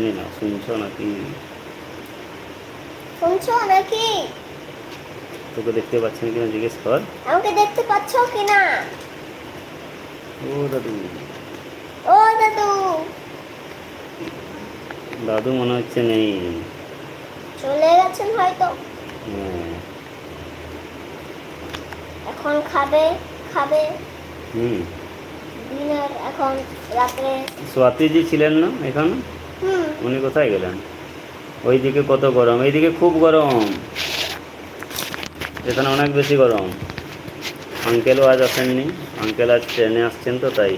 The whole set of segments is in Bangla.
শুনে না, শুনছো নাকি? শুনছো নাকি? তোকে দেখতে পাচ্ছেন কিনা জিজ্ঞেস কর। আমাকে দেখতে পাচ্ছ কিনা? ও দাদু। ও দাদু। দাদু মনে হচ্ছে নেই, চলে গেছেন হয়তো। হ্যাঁ। এখন খাবে খাবে হুম। ডিনার এখন রাত্রে। স্বাতীজি ছিলেন না এখানে? উনি কোথায় গেলেন? ওইদিকে কত গরম, এইদিকে খুব গরম, এখানে অনেক বেশি গরম। আঙ্কেলও আজ আসেননি, আঙ্কেল আজ ট্রেনে আসছেন তো তাই।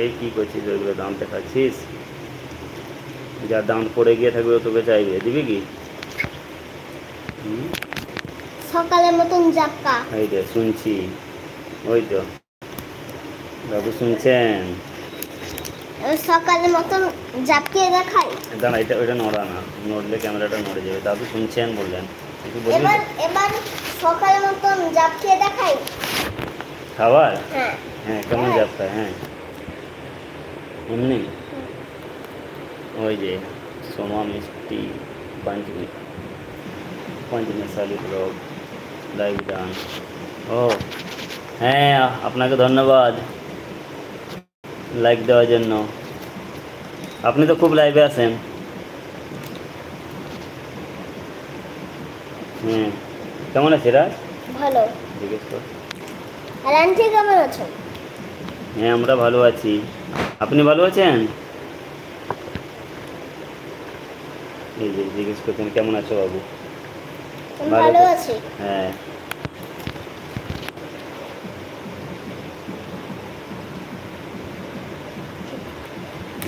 এই কী করছিস ওইগুলো দাম দেখাচ্ছিস? যার দাম পড়ে গিয়ে থাকবে ও তোকে চাইবে, দিবি কি? সকালের মতন জাক্কা। এই যে শুনছি, ওই তো দাদু শুনছেন। সকালের মতন জাপকিয়ে দেখাই। দাঁড়া, এটা ওইটা নড়া না, নড়লে ক্যামেরাটা নড়ে যাবে। দাদু শুনছেন বললেন, কিছু বলবি? এবার এবার সকালের মতন জাপকিয়ে দেখাই। খাবার? হ্যাঁ হ্যাঁ, কেমন দেখাই। যাত্রা? হ্যাঁ এমনি। ওই যে সোমা মিষ্টি পঞ্চমেশালি ব্লগ লাইভ গান। ও হ্যাঁ, আপনাকে ধন্যবাদ লাইক দেওয়ার জন্য। আপনি তো খুব লাইভে আসেন। হুম, কেমন আছে রাজ? ভালো। জিজ্ঞেস কর। আর আন্টি কেমন আছো? হ্যাঁ, আমরা ভালো আছি। আপনি ভালো আছেন? এই যে জিজ্ঞেস করছেন কেমন আছো বাবু? ভালো আছি। হ্যাঁ।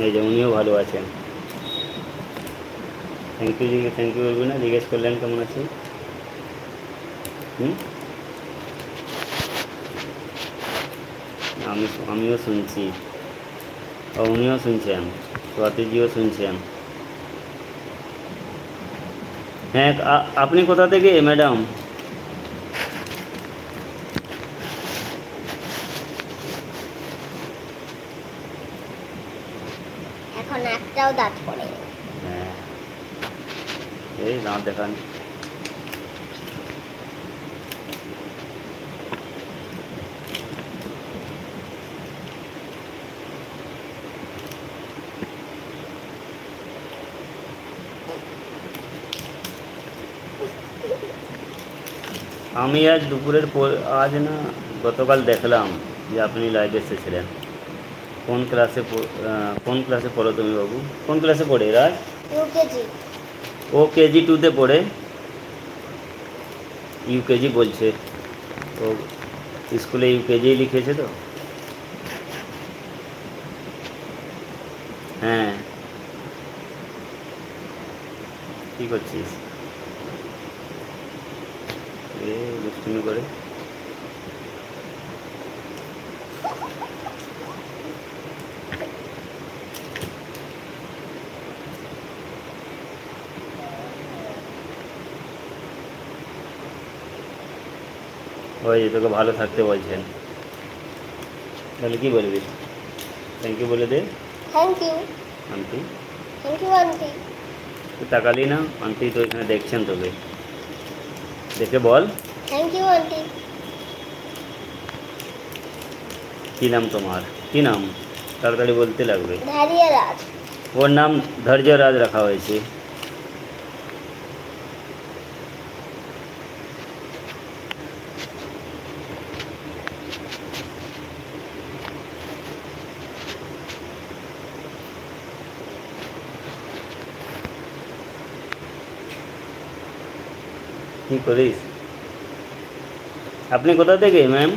এই যে উনিও ভালো আছেন। থ্যাংক ইউ, থ্যাংক ইউ বলবি না? জিজ্ঞেস করলেন কেমন আছি। আমিও শুনছি, উনিও শুনছেন, স্বাতীজিও শুনছেন। হ্যাঁ, আপনি কোথা থেকে ম্যাডাম? এখন একটাও দাঁত পড়েনি। হ্যাঁ, এই দাঁত দেখান। আমি আজ দুপুরের পর, আজ না গতকাল দেখলাম যে আপনি লাইভে এসেছিলেন। কোন ক্লাসে পড়ো তুমি বাবু? কোন ক্লাসে পড়ে রাজ? ইউকেজি। ও কেজি 2-তে পড়ে। ইউকেজি বলছে, ও স্কুলে ইউকেজি লিখেছে তো। হ্যাঁ, কী করছিস? এ দুষ্টুমি করে। ওই যে তোকে ভালো থাকতে বলছেন, তাহলে কী বলবি? থ্যাংক ইউ বলে দে। Thank you. Aunty thank you aunty. তুই তাকালি না? আন্টি তো এখানে দেখছেন তোকে, দেখে বল। Thank you aunty. কী নাম তোমার? কী নাম? তাড়াতাড়ি বলতে লাগবে। ধারিয়া রাজ। ওর নাম ধৈর্য রাজ রাখা হয়েছে। কী করিস? আপনি কোথা থেকে ম্যাম?